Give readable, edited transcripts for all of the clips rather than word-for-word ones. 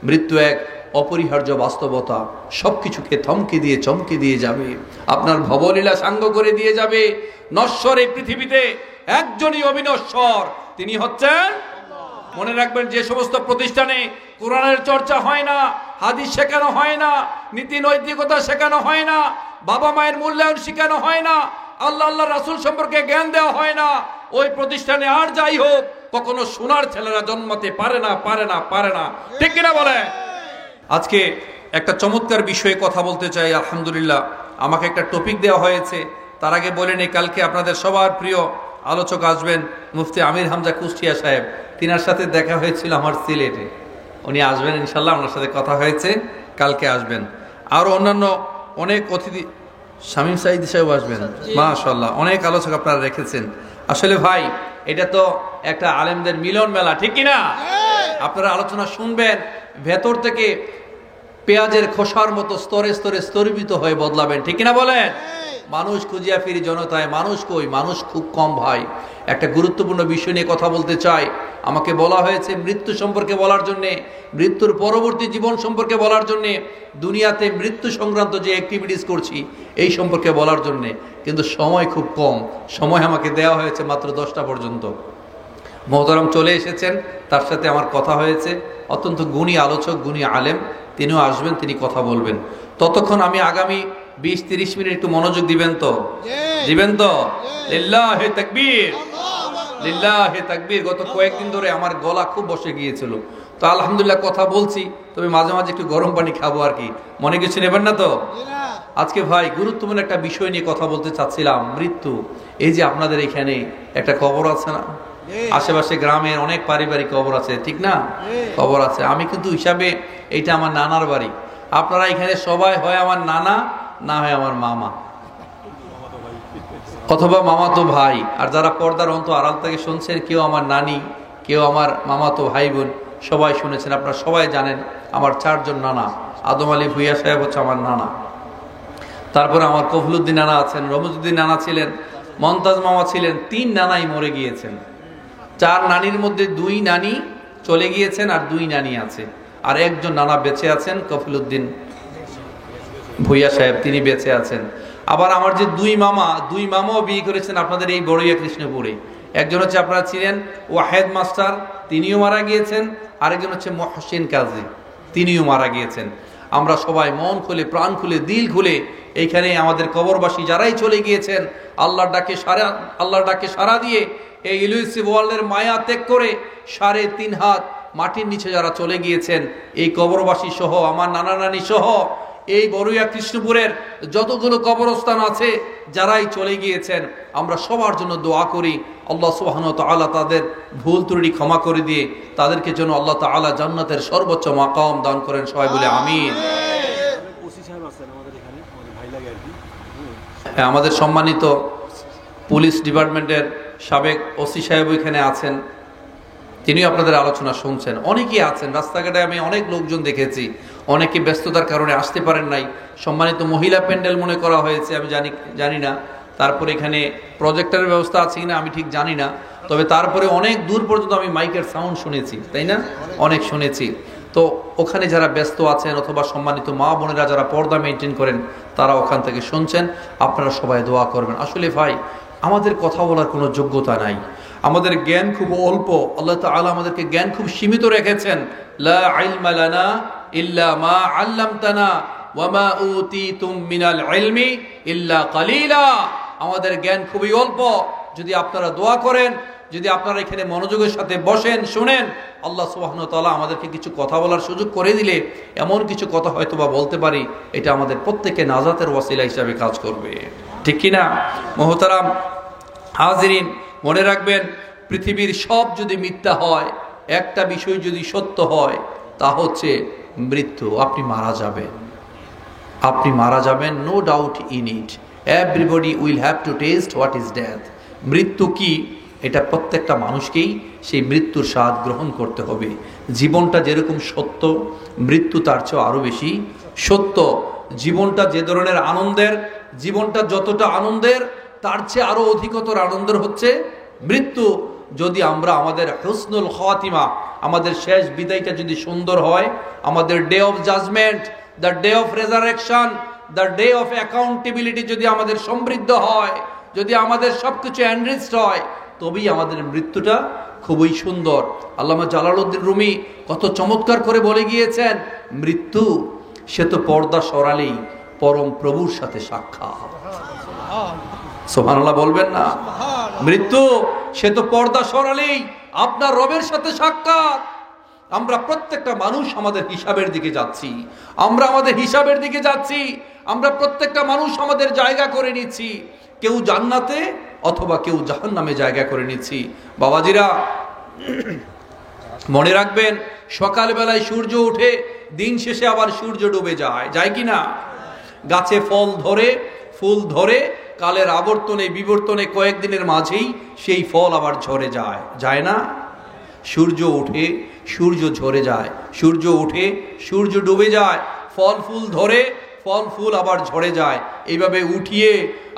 মৃত্যু এক অপরিহার্য বাস্তবতা, সবকিছুকে থমকে দিয়ে চমকে দিয়ে যাবে, আপনার ভবলীলা সাঙ্গ করে দিয়ে যাবে। নশ্বর এই পৃথিবীতে একজনই অবিনশ্বর, তিনি হচ্ছেন। মনে রাখবেন, যে সমস্ত প্রতিষ্ঠানে কোরআনের চর্চা হয় না, হাদিস শেখানো হয় না, নীতি নৈতিকতা শেখানো হয় না, বাবা মায়ের মূল্যায়ন শেখানো হয় না, আল্লাহ আল্লাহ রাসূল সম্পর্কে জ্ঞান দেওয়া হয় না, ওই প্রতিষ্ঠানে আর যাই হোক কখনো সোনার ছেলেরা জন্মাতে পারে না, পারে না, পারে না। ঠিক কিনা বলে? আজকে একটা চমৎকার বিষয়ে কথা বলতে চাই। আলহামদুলিল্লাহ, আমাকে একটা টপিক দেওয়া হয়েছে। তার আগে বলে নেই, কালকে আপনাদের সবার প্রিয় আলোচক আসবেন মুফতি আমির হামজা কুষ্টিয়া সাহেব। তিনার সাথে দেখা হয়েছিল আমার সিলেটে, উনি আসবেন ইনশাল্লাহ, ওনার সাথে কথা হয়েছে, কালকে আসবেন। আরও অন্যান্য অনেক অতিথি, শামীম সাঈদী সাহেব আসবেন, মাশাআল্লাহ, অনেক আলোচক আপনারা রেখেছেন। আসলে ভাই, এটা তো একটা আলেমদের মিলন মেলা, ঠিক কিনা? আপনারা আলোচনা শুনবেন, ভেতর থেকে পেঁয়াজের খোসার মতো স্তরে স্তরে স্তরীভূত হয়ে বদলাবেন, ঠিক কিনা বলেন? মানুষ খুঁজিয়া ফিরি জনতায়, মানুষ কই? মানুষ খুব কম ভাই। একটা গুরুত্বপূর্ণ বিষয় নিয়ে কথা বলতে চাই। আমাকে বলা হয়েছে মৃত্যু সম্পর্কে বলার জন্যে, মৃত্যুর পরবর্তী জীবন সম্পর্কে বলার জন্যে, দুনিয়াতে মৃত্যু সংক্রান্ত যে অ্যাক্টিভিটিস করছি এই সম্পর্কে বলার জন্যে, কিন্তু সময় খুব কম। সময় আমাকে দেওয়া হয়েছে মাত্র 10টা পর্যন্ত। মোহতারাম চলে এসেছেন, তার সাথে আমার কথা হয়েছে। অত্যন্ত গুণী আলোচক, গুণী আলেম, তিনিও আসবেন, তিনি কথা বলবেন। ততক্ষণ আমি আগামী 20-30 মিনিট একটু মনোযোগ দিবেন তো? দিবেন তো? লিল্লাহে তাকবীর, লিল্লাহে তাকবীর। গত কয়েকদিন ধরে আমার গলা খুব বসে গিয়েছিল, তো আলহামদুলিল্লাহ কথা বলছি, তবে মাঝে মাঝে একটু গরম পানি খাবো আর কি। মনে কিছু নেবেন না তো? আজকে ভাই গুরুত্বপূর্ণ একটা বিষয় নিয়ে কথা বলতে চাচ্ছিলাম, মৃত্যু। এই যে আপনাদের এখানে একটা কবর আছে না, আশেপাশে গ্রামের অনেক পারিবারিক কবর আছে, ঠিক না? কবর আছে। আমি কিন্তু হিসাবে এইটা আমার নানার বাড়ি। আপনারা এখানে সবাই হয় আমার নানা, না হয় আমার মামা অথবা মামাতো ভাই। আর যারা পর্দার অন্ত আড়াল থেকে শুনছেন, কেউ আমার নানি, কেউ আমার মামাতো ভাই বোন, সবাই শুনেছেন। আপনারা সবাই জানেন আমার 4 জন নানা। আদম আলী ভুইয়া সাহেব হচ্ছে আমার নানা, তারপরে আমার কফিলউদ্দিন নানা আছেন, রমজউদ্দিন নানা ছিলেন, মমতাজ মামা ছিলেন। 3 নানাই মরে গিয়েছেন। 4 নানির মধ্যে 2 নানি চলে গিয়েছেন আর 2 নানি আছে, আর একজন নানা বেঁচে আছেন, কফিলউদ্দিন ভুইয়া সাহেব, তিনি বেঁচে আছেন। আবার আমার যে 2 মামাও বিয়ে করেছেন আপনাদের এই বড়ইয়া কৃষ্ণপুরে। একজন হচ্ছে আপনারা ছিলেন ওয়াহেদ মাস্টার, তিনিও মারা গিয়েছেন। আরেকজন হচ্ছে মহসিন কাজী, তিনিও মারা গিয়েছেন। আমরা সবাই মন খুলে, প্রাণ খুলে, দিল খুলে এইখানে আমাদের কবরবাসী যারাই চলে গিয়েছেন, আল্লাহর ডাকে সাড়া দিয়ে এই ইলুসিভ ওয়ার্ল্ডের মায়া ত্যাগ করে 3.5 হাত মাটির নিচে যারা চলে গিয়েছেন, এই কবরবাসী সহ, আমার নানা নানি সহ, এই বড়ইয়া কৃষ্ণপুরের যতগুলো কবরস্থান আছে, যারাই চলে গিয়েছেন, আমরা সবার জন্য দোয়া করি আল্লাহ সুবহানাহু ওয়া তাআলা তাদের ভুল ত্রুটি ক্ষমা করে দিয়ে তাদেরকে যেন আল্লাহ তাআলা জান্নাতের সর্বোচ্চ মাকাম দান করেন। সবাই বলে আমিন। আমাদের সম্মানিত পুলিশ ডিপার্টমেন্টের সাবেক ওসি সাহেব এখানে আছেন, তিনিও আপনাদের আলোচনা শুনছেন। অনেকেই আছেন, রাস্তাঘাটে আমি অনেক লোকজন দেখেছি, অনেকে ব্যস্ততার কারণে আসতে পারেন নাই। সম্মানিত মহিলা প্যান্ডেল মনে করা হয়েছে, আমি জানি না। তারপরে এখানে প্রজেক্টরের ব্যবস্থা আছে কিনা আমি ঠিক জানি না, তবে তারপরে অনেক দূর পর্যন্ত আমি মাইকের সাউন্ড শুনেছি, তাই না? অনেক শুনেছি। তো ওখানে যারা ব্যস্ত আছেন, অথবা সম্মানিত মা বোনেরা যারা পর্দা মেনটেন করেন, তারা ওখান থেকে শুনছেন। আপনারা সবাই দোয়া করবেন। আসলে ভাই, আমাদের কথা বলার কোনো যোগ্যতা নাই, আমাদের জ্ঞান খুব অল্প। আল্লাহ তাআলা আমাদেরকে জ্ঞান খুব সীমিত রেখেছেন। লা ইলমা লানা ইল্লা মা আল্লামতানা ওয়া মা উতিতুম মিনাল ইলমি ইল্লা কালিলা। আমাদের জ্ঞান খুবই অল্প। যদি আপনারা দোয়া করেন, যদি আপনারা এখানে মনোযোগের সাথে বসেন, শুনেন, আল্লাহ সুবহানাহু ওয়া তাআলা আমাদেরকে কিছু কথা বলার সুযোগ করে দিলে, এমন কিছু কথা হয়তো বা বলতে পারি, এটা আমাদের প্রত্যেককে নাজাতের ওয়াসিলা হিসাবে কাজ করবে, ঠিক কিনা? মুহতারাম হাজিরিন, মনে রাখবেন, পৃথিবীর সব যদি মিথ্যা হয়, একটা বিষয় যদি সত্য হয়, তা হচ্ছে মৃত্যু। আপনি মারা যাবেন, আপনি মারা যাবেন, no doubt in it. Everybody will have to taste what is death. মৃত্যু কি, এটা প্রত্যেকটা মানুষকেই সেই মৃত্যুর স্বাদ গ্রহণ করতে হবে। জীবনটা যেরকম সত্য, মৃত্যু তার চেয়ে আরো বেশি সত্য। জীবনটা যে ধরনের আনন্দের, জীবনটা যতটা আনন্দের, তার চেয়ে আরো অধিকতর আনন্দের হচ্ছে মৃত্যু। যদি আমরা আমাদের হুসনুল খাতিমা, আমাদের শেষ বিদায়টা যদি সুন্দর হয়, আমাদের day of judgement, the day of resurrection, the day of accountability যদি আমাদের সমৃদ্ধ হয়, যদি আমাদের সবকিছু এনরিচড হয়, তবেই আমাদের মৃত্যুটা খুবই সুন্দর। আল্লামা জালালউদ্দিন রুমি কত চমৎকার করে বলে গিয়েছেন, মৃত্যু সে তো পর্দা সরালেই পরম প্রভুর সাথে সাক্ষাৎ। সুবহানাল্লাহ বলবেন না? মৃত্যু সে তো পর্দা সরালেই আপনার রবের সাথে সাক্ষাৎ। আমরা প্রত্যেকটা মানুষ আমাদের হিসাবের দিকে যাচ্ছি, আমরা আমাদের হিসাবের দিকে যাচ্ছি, আমরা প্রত্যেকটা মানুষ আমাদের জায়গা করে নিচ্ছি, কেউ জান্নাতে অথবা কেউ জাহান্নামে জায়গা করে নিচ্ছি। বাবাজিরা মনে রাখবেন, সকালবেলায় সূর্য ওঠে, দিন শেষে আবার সূর্য ডুবে যায়, যায় কি না? গাছে ফল ধরে, ফুল ধরে, কালের আবর্তনে বিবর্তনে কয়েকদিনের মাঝেই সেই ফল আবার ঝরে যায়, যায় না? সূর্য ওঠে, সূর্য ঝরে যায়, সূর্য ওঠে, সূর্য ডুবে যায়, ফল ফুল ধরে, ফল ফুল আবার ঝরে যায়। এইভাবে উঠিয়ে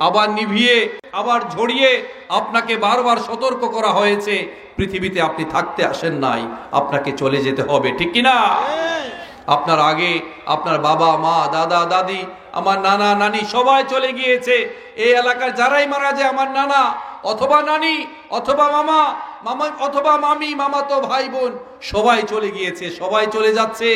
আবার নিভিয়ে আবার ঝরিয়ে আপনাকে বারবার সতর্ক করা হয়েছে, পৃথিবীতে আপনি থাকতে আসেন নাই, আপনাকে চলে যেতে হবে, ঠিক কিনা? আপনার আগে আপনার বাবা মা দাদা দাদি আমার নানা নানি সবাই চলে গিয়েছে। এই এলাকার যারাই মারা যায়, আমার নানা অথবা নানি অথবা মামা মামা অথবা মামি মামাতো ভাই বোন সবাই চলে গিয়েছে, সবাই চলে যাচ্ছে।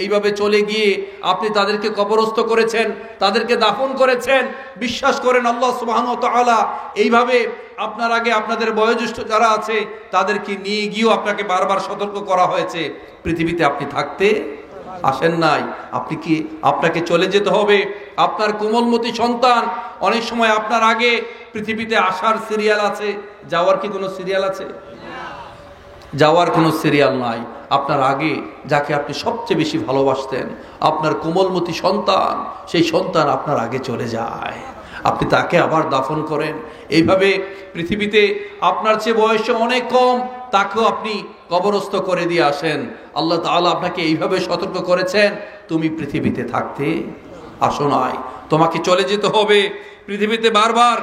এইভাবে চলে গিয়ে আপনি তাদেরকে কবরস্থ করেছেন, তাদেরকে দাফন করেছেন। বিশ্বাস করেন আল্লাহ সুবহানাহু ওয়া তাআলা এইভাবে আপনার আগে আপনাদের বয়োজ্যেষ্ঠ যারা আছে তাদেরকে নিয়ে গিয়েও আপনাকে বারবার সতর্ক করা হয়েছে, পৃথিবীতে আপনি থাকতে আসেন নাই, আপনাকে চলে যেতে হবে। আপনার কোমলমতি সন্তান অনেক সময় আপনার আগে পৃথিবীতে আসার সিরিয়াল আছে, যাওয়ার কি কোনো সিরিয়াল আছে? যাওয়ার কোনো সিরিয়াল নাই। আপনার আগে যাকে আপনি সবচেয়ে বেশি ভালোবাসতেন, আপনার কোমলমতি সন্তান, সেই সন্তান আপনার আগে চলে যায়, আপনি তাকে আবার দাফন করেন। এইভাবে পৃথিবীতে আপনার চেয়ে বয়সে অনেক কম, তাকেও আপনি কবরস্থ করে দিয়ে আসেন। আল্লাহ তাআলা আপনাকে এইভাবে সতর্ক করেছেন, তুমি পৃথিবীতে থাকতে আসো নাই, তোমাকে চলে যেতে হবে। পৃথিবীতে বারবার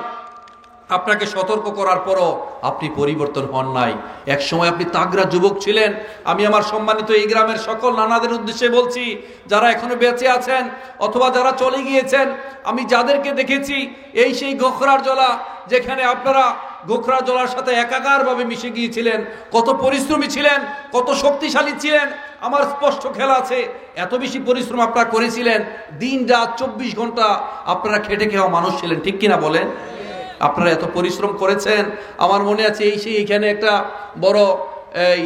আপনাকে সতর্ক করার পরও আপনি পরিবর্তন হন নাই। এক সময় আপনি তাগড়া যুবক ছিলেন। আমি আমার সম্মানিত এই গ্রামের সকল নানাদের উদ্দেশ্যে বলছি, যারা এখনো বেঁচে আছেন অথবা যারা চলে গিয়েছেন, আমি যাদেরকে দেখেছি এই সেই গোখরার জলা, যেখানে আপনারা গোখরা জলার সাথে একাকারভাবে মিশে গিয়েছিলেন, কত পরিশ্রমী ছিলেন, কত শক্তিশালী ছিলেন। আমার স্পষ্ট খেলা আছে, এত বেশি পরিশ্রম আপনারা করেছিলেন, দিন রাত 24 ঘন্টা আপনারা খেটে খাওয়া মানুষ ছিলেন, ঠিক কিনা বলেন? আপনারা এত পরিশ্রম করেছেন। আমার মনে আছে এইখানে একটা বড় এই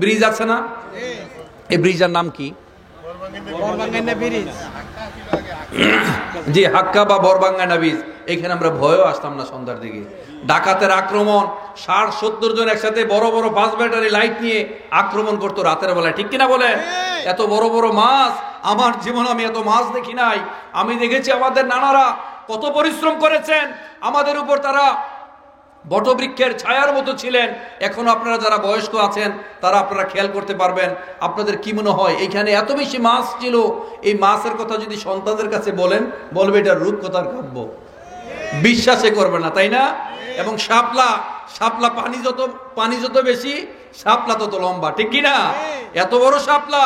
ব্রিজ আছে না, এই ব্রিজের নাম কি? জি, হাক্কা বা বরবাঙ্গানা ব্রিজ। এখানে আমরা ভয়ও আসতাম না সন্ধ্যার দিকে। ডাকাতের আক্রমণ, 60-70 জন একসাথে বড় বড় 5 ব্যাটারি লাইট নিয়ে আক্রমণ করতো রাতের বেলায়, ঠিক কিনা বলেন? এত বড় বড় মাছ, আমার জীবনে আমি এত মাছ দেখি নাই। আমি দেখেছি আমাদের নানারা কত পরিশ্রম করেছেন, আমাদের উপর তারা বটবৃক্ষের ছায়ার মতো ছিলেন। এখন আপনারা যারা বয়স্ক আছেন তারা আপনারা খেয়াল করতে পারবেন। আপনাদের কি মনে হয় এইখানে এত বেশি মাছ ছিল? এই মাছের কথা যদি সন্তানদের কাছে বলেন, বলবে এটা রূপকথার কাব্য, বিশ্বাসে করবে না, তাই না? এবং শাপলা পানি যত বেশি, শাপলা তত লম্বা, ঠিক কিনা? এত বড় শাপলা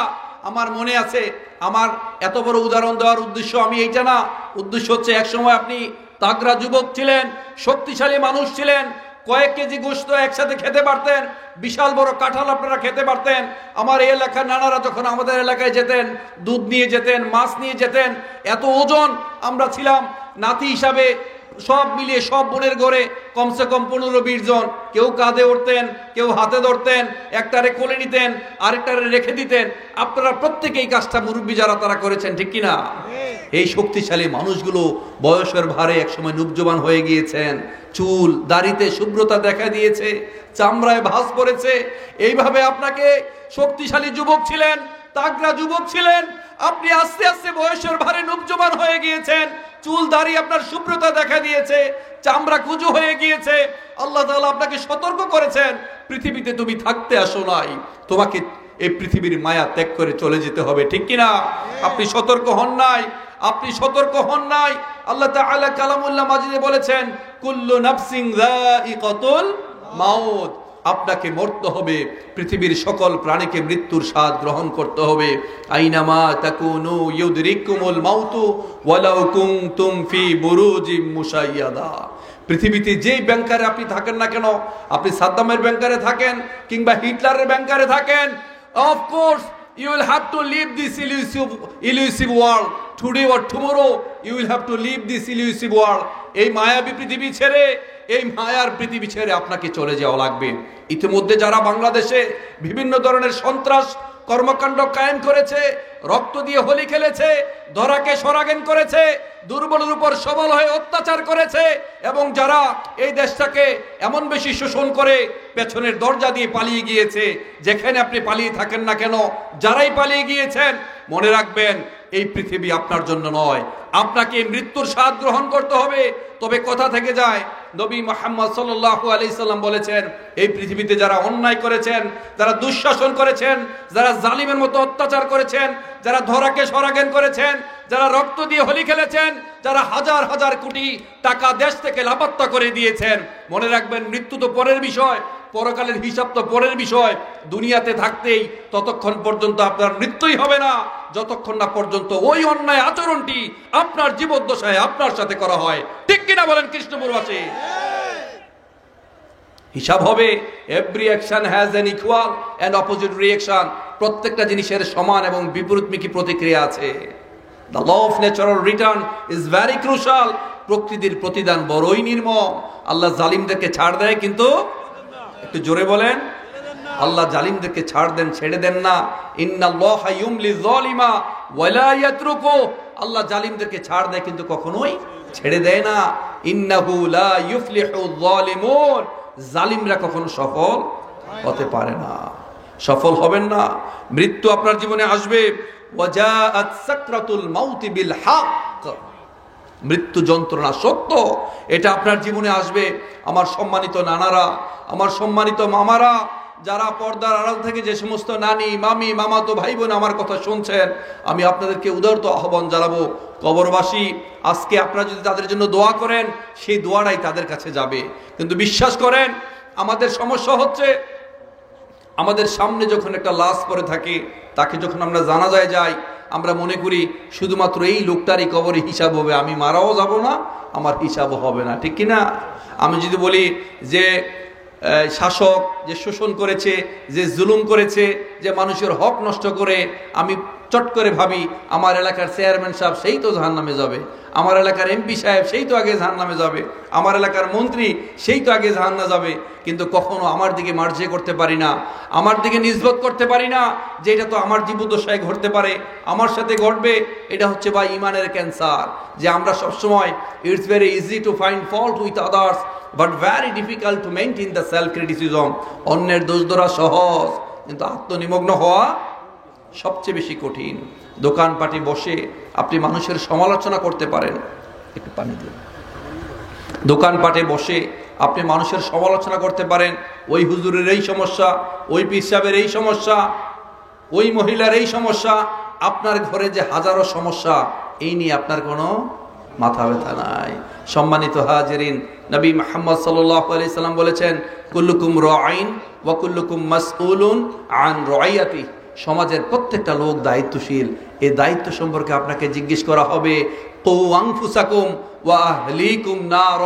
আমার মনে আছে। আমার এত বড় উদাহরণ দেওয়ার উদ্দেশ্য আমি এইটা না, উদ্দেশ্য হচ্ছে একসময় আপনি তাগড়া যুবক ছিলেন, শক্তিশালী মানুষ ছিলেন, কয়েক কেজি গোশত একসাথে খেতে পারতেন, বিশাল বড় কাঁঠাল আপনারা খেতে পারতেন। আমার এই এলাকার নানারা যখন আমাদের এলাকায় যেতেন, দুধ নিয়ে যেতেন, মাছ নিয়ে যেতেন, এত ওজন আমরা ছিলাম। নাতি হিসাবে সব মিলিয়ে সব বোনের ঘরে কমসে কম 15-20 জন, কেউ কাঁধে উঠতেন, কেউ হাতে ধরতেন, একটারে কোলে নিতেন, আরেকটারে রেখে দিতেন। আপনারা প্রত্যেকেই কাজটা মুরব্বী যারা তারা করেছেন, ঠিক কিনা? এই শক্তিশালী মানুষগুলো বয়সের ভারে একসময় নুবজবান হয়ে গিয়েছেন, চুল দাড়িতে শুভ্রতা দেখা দিয়েছে, চামড়ায় ভাঁজ পড়েছে। এইভাবে আপনাকে শক্তিশালী যুবক ছিলেন, তাগড়া যুবক ছিলেন, আপনি আস্তে আস্তে বয়সের ভারে নুবজবান হয়ে গিয়েছেন, চুল দাড়ি আপনার শুভ্রতা দেখা দিয়েছে, চামড়া কুজু হয়ে গিয়েছে। আল্লাহ তাআলা আপনাকে সতর্ক করেছেন, পৃথিবীতে তুমি থাকতে আসো নাই, তোমাকে এই পৃথিবীর মায়া ত্যাগ করে চলে যেতে হবে, ঠিক কিনা? আপনি সতর্ক হন নাই, আপনি সতর্ক হন নাই। আল্লাহ তাআলা কালামুল্লাহ মাজিদে বলেছেন, কুল্লু নাফসিন যায়িকাতুল মাউত, আপনাকে মরতে হবে, পৃথিবীর সকল প্রাণীকে মৃত্যুর স্বাদ গ্রহণ করতে হবে। আইনামা তাকুনু ইউদরিকুমুল মাউতু ওয়ালাউ কুনতুম ফি বুরুজিম মুশাইয়াদা। পৃথিবীতে যেই ব্যাংকারে আপনি থাকেন না কেন, আপনি সাদ্দামের ব্যাংকারে থাকেন কিংবা হিটলারের ব্যাংকারে থাকেন, of course you will have to leave this elusive world today or tomorrow. You will have to leave this elusive world. এই মায়াবী পৃথিবী ছেড়ে, এই মায়ার পৃথিবী ছেড়ে আপনাকে চলে যাওয়া লাগবে। ইতিমধ্যে যারা বাংলাদেশে বিভিন্ন ধরনের সন্ত্রাস কর্মকাণ্ড কায়েম করেছে, রক্ত দিয়ে হোলি খেলেছে, ধরাকে সরাগেন করেছে, দুর্বলের উপর সবল হয়ে অত্যাচার করেছে, এবং যারা এই দেশটাকে এমন বেশি শোষণ করে পেছনের দরজা দিয়ে পালিয়ে গিয়েছে, যেখানে আপনি পালিয়ে থাকেন না কেন, যারাই পালিয়ে গিয়েছেন, মনে রাখবেন এই পৃথিবী আপনার জন্য নয়। আপনাকে মৃত্যুর স্বাদ গ্রহণ করতে হবে। তবে কথা থেকে যায়, নবী মুহাম্মদ সাল্লাল্লাহু আলাইহি সাল্লাম বলেছেন, এই পৃথিবীতে যারা অন্যায় করেছেন, যারা দুঃশাসন করেছেন, যারা জালিমের মতো অত্যাচার করেছেন, যারা ধরাকে সরাগেন করেছেন, যারা রক্ত দিয়ে হোলি খেলেছেন, যারা হাজার হাজার কোটি টাকা দেশ থেকে লাপাত্তা করে দিয়েছেন, মনে রাখবেন মৃত্যু তো পরের বিষয়, পরকালের হিসাব তো পরের বিষয়। দুনিয়াতে থাকতেই ততক্ষণ পর্যন্ত আপনার মৃত্যুই হবে না, যতক্ষণ না পর্যন্ত ওই অন্যায় আচরণটি আপনার জীবদ্দশায় আপনার সাথে করা হয়। ঠিক কিনা বলেন কৃষ্ণপুরবাসী? হিসাব হবে। Every action has an equal and opposite reaction. প্রত্যেকটা জিনিসের সমান এবং বিপরীতমুখী প্রতিক্রিয়া আছে। The law of natural return is very crucial. প্রকৃতির প্রতিদান বড়ই নির্মম। আল্লাহ জালিমদেরকে ছাড় দেয়, কিন্তু একটু জোরে বলেন, আল্লাহ জালিমদেরকে ছাড় দেন, ছেড়ে দেন না। ইন্নাল্লাহা ইউমলি যালিমা ওয়া লা ইয়াতরুকু। আল্লাহ জালিমদেরকে ছাড় দেয় কিন্তু কখনোই ছেড়ে দেয় না। ইন্নাহু লা ইউফলিহু যালিমুন। জালিমরা কখনো সফল হতে পারে না, সফল হবেন না। মৃত্যু আপনার জীবনে আসবে। ওয়াজাআত সাকরাতুল মাউতি বিল হক। মৃত্যু যন্ত্রণা সত্য, এটা আপনার জীবনে আসবে। আমার সম্মানিত নানারা, আমার সম্মানিত মামারা, যারা পর্দার আড়াল থেকে যে সমস্ত নানি, মামি, মামাতো ভাই বোন আমার কথা শুনছেন, আমি আপনাদেরকে উদারত আহ্বান জানাবো, কবরবাসী আজকে আপনারা যদি তাদের জন্য দোয়া করেন, সেই দোয়াটাই তাদের কাছে যাবে। কিন্তু বিশ্বাস করেন, আমাদের সমস্যা হচ্ছে, আমাদের সামনে যখন একটা লাশ পড়ে থাকে, তাকে যখন আমরা জানাজায় যাই, আমরা মনে করি শুধুমাত্র এই লোকটারই কবরে হিসাব হবে, আমি মারাও যাব না, আমার হিসাবও হবে না। ঠিক কিনা? আমি যদি বলি যে শাসক যে শোষণ করেছে, যে জুলুম করেছে, যে মানুষের হক নষ্ট করে, আমি চট করে ভাবি আমার এলাকার চেয়ারম্যান সাহেব সেই তো জাহান্নামে যাবে, আমার এলাকার এমপি সাহেব সেই তো আগে জাহান্নামে যাবে, আমার এলাকার মন্ত্রী সেই তো আগে জাহান্নামে যাবে। কিন্তু কখনো আমার দিকে মার্জে করতে পারি না, আমার দিকে নিসবত করতে পারি না যে এটা তো আমার জীবদ্দশায় ঘটতে পারে, আমার সাথে ঘটবে। এটা হচ্ছে বা ইমানের ক্যান্সার, যে আমরা সবসময় it's very easy to find fault with others but very difficult to maintain the self criticism. অন্যের দোষ ধরা সহজ, কিন্তু আত্মনিমগ্ন হওয়া সবচেয়ে বেশি কঠিন। দোকানপাটে বসে আপনি মানুষের সমালোচনা করতে পারেন, একটু পানি দিন। দোকানপাটে বসে আপনি মানুষের সমালোচনা করতে পারেন, ওই হুজুরের এই সমস্যা, ওই পীর সাহেবের এই সমস্যা, ওই মহিলার এই সমস্যা। আপনার ঘরে যে হাজারো সমস্যা, এই নিয়ে আপনার কোনো মাথা ব্যথা নাই। সম্মানিত হাজিরিন, নবী মুহাম্মদ সাল্লাল্লাহু আলাইহি সাল্লাম বলেছেন, কুল্লুকুম রাঈন ওয়া কুল্লুকুম মাসউলুন আন রাইয়াতি। সমাজের প্রত্যেকটা লোক দায়িত্বশীল, এই দায়িত্ব সম্পর্কে আপনাকে জিজ্ঞেস করা হবে। কু আনফুসাকুম ওয়া আহলিকুম নার।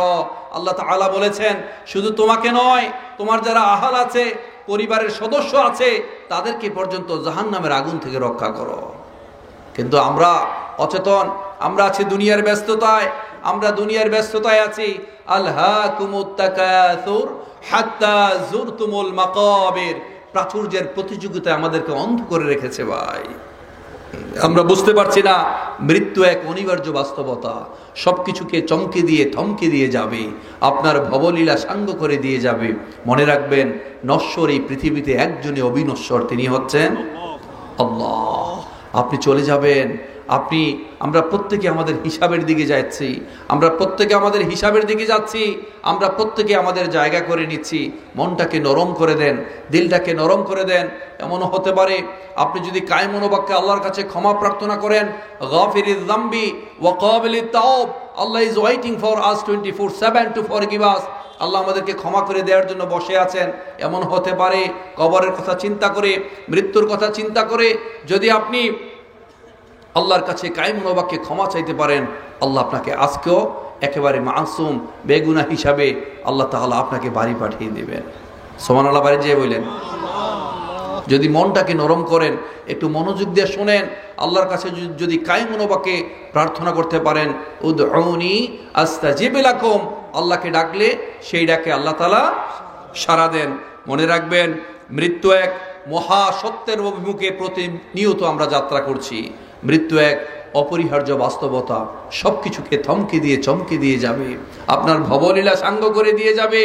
আল্লাহ তাআলা বলেছেন, শুধু তোমাকে নয়, তোমার যারা আহাল আছে, পরিবারের সদস্য আছে, তাদেরকে পর্যন্ত জাহান্নামের আগুন থেকে রক্ষা করো। কিন্তু আমরা অচেতন, আমরা আছি দুনিয়ার ব্যস্ততায়, আমরা দুনিয়ার ব্যস্ততায় আছি। আলহাকুমুত তাকাসুর হাত্তা যুরতুমুল মাকাবির। প্রাচুর্যের প্রতিযোগিতায় আমাদেরকে অন্ধ করে রেখেছে ভাই। আমরা বুঝতে পারছি না মৃত্যু এক অনিবার্য বাস্তবতা, সবকিছুকে চমকে দিয়ে থমকে দিয়ে যাবে, আপনার ভবলীলা সাঙ্গ করে দিয়ে যাবে। মনে রাখবেন, নশ্বর এই পৃথিবীতে একজনই অবিনশ্বর, তিনি হচ্ছেন আল্লাহ। আপনি চলে যাবেন, আমরা প্রত্যেকে আমাদের হিসাবের দিকে যাচ্ছি, আমরা প্রত্যেকে আমাদের হিসাবের দিকে যাচ্ছি, আমরা প্রত্যেকে আমাদের জায়গা করে নিচ্ছি। মনটাকে নরম করে দেন, দিলটাকে নরম করে দেন। এমনও হতে পারে আপনি যদি কায়ে মনোবাক্যে আল্লাহর কাছে ক্ষমা প্রার্থনা করেন, গাফিরিজ যামবি ওয়া কাবিলিত তাওব, Allah is waiting for us 24/7 to forgive us. Allah আমাদেরকে ক্ষমা করে দেওয়ার জন্য বসে আছেন। এমন হতে পারে কবরের কথা চিন্তা করে, মৃত্যুর কথা চিন্তা করে যদি আপনি আল্লাহর কাছে কায়েম নবাকে ক্ষমা চাইতে পারেন, আল্লাহ আপনাকে আজকেও একেবারে মাসুম বেগুনা হিসাবে আল্লাহ তাআলা আপনাকে বাড়ি পাঠিয়ে দেবেন। সুবহানাল্লাহ বাড়ি যেয়ে বললেন। যদি মনটাকে নরম করেন, একটু মনোযোগ দিয়ে শোনেন, আল্লাহর কাছে যদি কায়েম নবাকে প্রার্থনা করতে পারেন, উদউনি আস্তাজিব লাকুম, আল্লাহকে ডাকলে সেই ডাকে আল্লাহ তাআলা সাড়া দেন। মনে রাখবেন, মৃত্যু এক মহা সত্যের অভিমুখে প্রতিনিয়ত আমরা যাত্রা করছি। মৃত্যু এক অপরিহার্য বাস্তবতা, সবকিছুকে থমকে দিয়ে চমকে দিয়ে যাবে, আপনার ভবলীলা সাঙ্গ করে দিয়ে যাবে।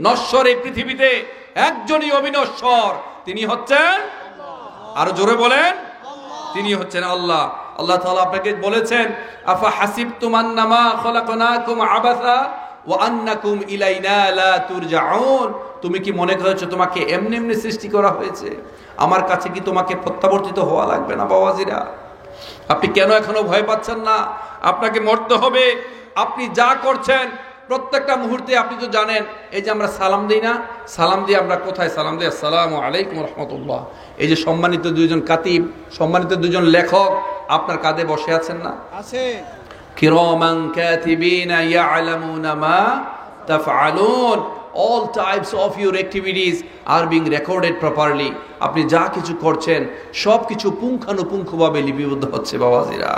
নশ্বর এই পৃথিবীতে একজনই অবিনশ্বর, তিনি হচ্ছেন, আরো জোরে বলেন, তিনি হচ্ছেন আল্লাহ। আল্লাহ তাআলা আপনাকে বলেছেন, আফা হাসিবতুম আন্নামা খলাকনাকুম আবাসা ওয়া আন্নাকুম ইলাইনা লা তুরজাউন, তুমি কি মনে করেছো তোমাকে এমনি এমনি সৃষ্টি করা হয়েছে? আমার কাছে কি তোমাকে প্রত্যাবর্তিত হওয়া লাগবে না? বাবাজিরা, আপনি কেন এখনো ভয় পাচ্ছেন না? আপনাকে মরতে হবে। আপনি যা করছেন প্রত্যেকটা মুহূর্তে, আপনি তো জানেন, এই যে আমরা সালাম দিই না, সালাম দিয়ে আমরা কোথায় সালাম দিই? আসসালামু আলাইকুম রাহমাতুল্লাহ। এই যে সম্মানিত দুইজন কাতিব, সম্মানিত দুইজন লেখক আপনার কাঁধে বসে আছেন না? আছে। কিরামান কাতিবিনা ইয়ালামুনা মা তাফআলুন, all types of your activities are being recorded properly. আপনি যা কিছু করছেন সব কিছু পুঙ্খানুপুঙ্খভাবে লিপিবদ্ধ হচ্ছে। বাবাজিরা,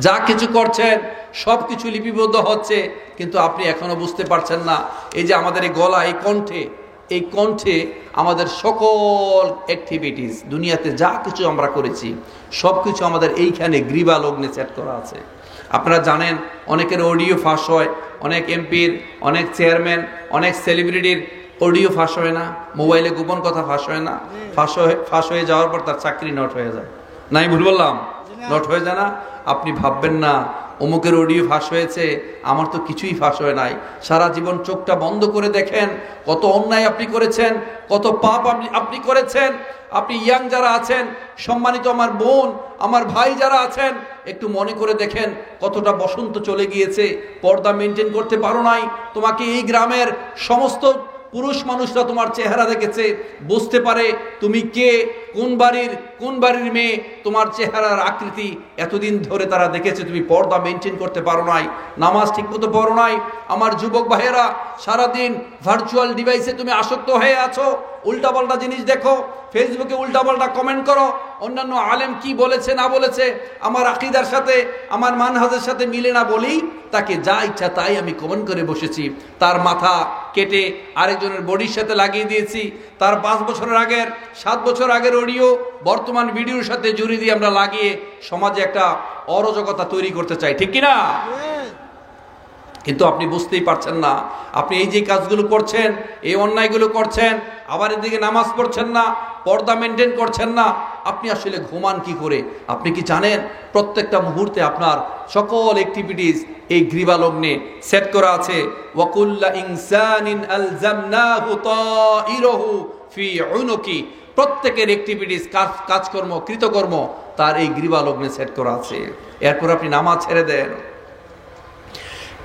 যা কিছু করছেন সব কিছু লিপিবদ্ধ হচ্ছে, কিন্তু আপনি এখনো বুঝতে পারছেন না। এই যে আমাদের এই গলা, এই কণ্ঠে আমাদের সকল অ্যাক্টিভিটিস, দুনিয়াতে যা কিছু আমরা করেছি সব কিছু আমাদের এইখানে গ্রীবা লগ্নে সেট করা আছে। আপনারা জানেন, অনেকের অডিও ফাঁস হয়, অনেক এমপির, অনেক চেয়ারম্যান, অনেক সেলিব্রিটির অডিও ফাঁস হয় না, মোবাইলে গোপন কথা ফাঁস হয় না। ফাঁস হয়ে যাওয়ার পর তার চাকরি নট হয়ে যায়। নাই ভুল বললাম? নট হয়ে যায় না? আপনি ভাববেন না অমুকের অডিও ফাঁস হয়েছে, আমার তো কিছুই ফাঁস হয় নাই। সারা জীবন চোখটা বন্ধ করে দেখেন কত অন্যায় আপনি করেছেন, কত পাপ আপনি করেছেন। আপনি ইয়াং যারা আছেন, সম্মানিত আমার বোন, আমার ভাই যারা আছেন, একটু মনে করে দেখেন কতটা বসন্ত চলে গিয়েছে, পর্দা মেনটেন করতে পারো নাই। তোমাকে এই গ্রামের সমস্ত পুরুষ মানুষরা তোমার চেহারা দেখেছে, বুঝতে পারে তুমি কে, কোন বাড়ির মেয়ে, তোমার চেহারার আকৃতি এতদিন ধরে তারা দেখেছে। তুমি পর্দা মেনটেন করতে পারো নাই, নামাজ ঠিকমতো পড়ো নাই। আমার যুবক ভাইয়েরা, সারাদিন ভার্চুয়াল ডিভাইসে তুমি আসক্ত হয়ে আছো, উল্টাপাল্টা জিনিস দেখো, ফেসবুকে উল্টাপাল্টা কমেন্ট করো, অন্যান্য আলেম কি বলেছে না বলেছে আমার আকীদার সাথে, আমার মানহাজের সাথে মিলে না বলি তাকে যা ইচ্ছা তাই আমি কমেন্ট করে বসেছি। তার মাথা কেটে আরেকজনের বডির সাথে লাগিয়ে দিয়েছি। তার 5 বছরের আগের, 7 বছর আগের অডিও বর্তমান ভিডিওর সাথে জুড়ে দিয়ে আমরা লাগিয়ে সমাজে একটা অরাজকতা তৈরি করতে চাই, ঠিক কিনা? কিন্তু আপনি বুঝতেই পারছেন না, আপনি এই যে কাজগুলো করছেন, এই অন্যায়গুলো করছেন, আবার এদিকে নামাজ পড়ছেন না, পর্দা মেনটেন করছেন না, আপনি আসলে ঘুমান কি করে? আপনি কি জানেন প্রত্যেকটা মুহূর্তে আপনার সকল অ্যাক্টিভিটিস এই গ্রীবালগ্নে সেট করা আছে। ওয়াকুল্লা ইনসানিন আলজামনাহু তাইরাহু ফি উনুকি, প্রত্যেকের অ্যাক্টিভিটিস, কাজকর্ম, কৃতকর্ম তার এই গ্রীবালগ্নে সেট করা আছে। এরপর আপনি নামাজ ছেড়ে দেন।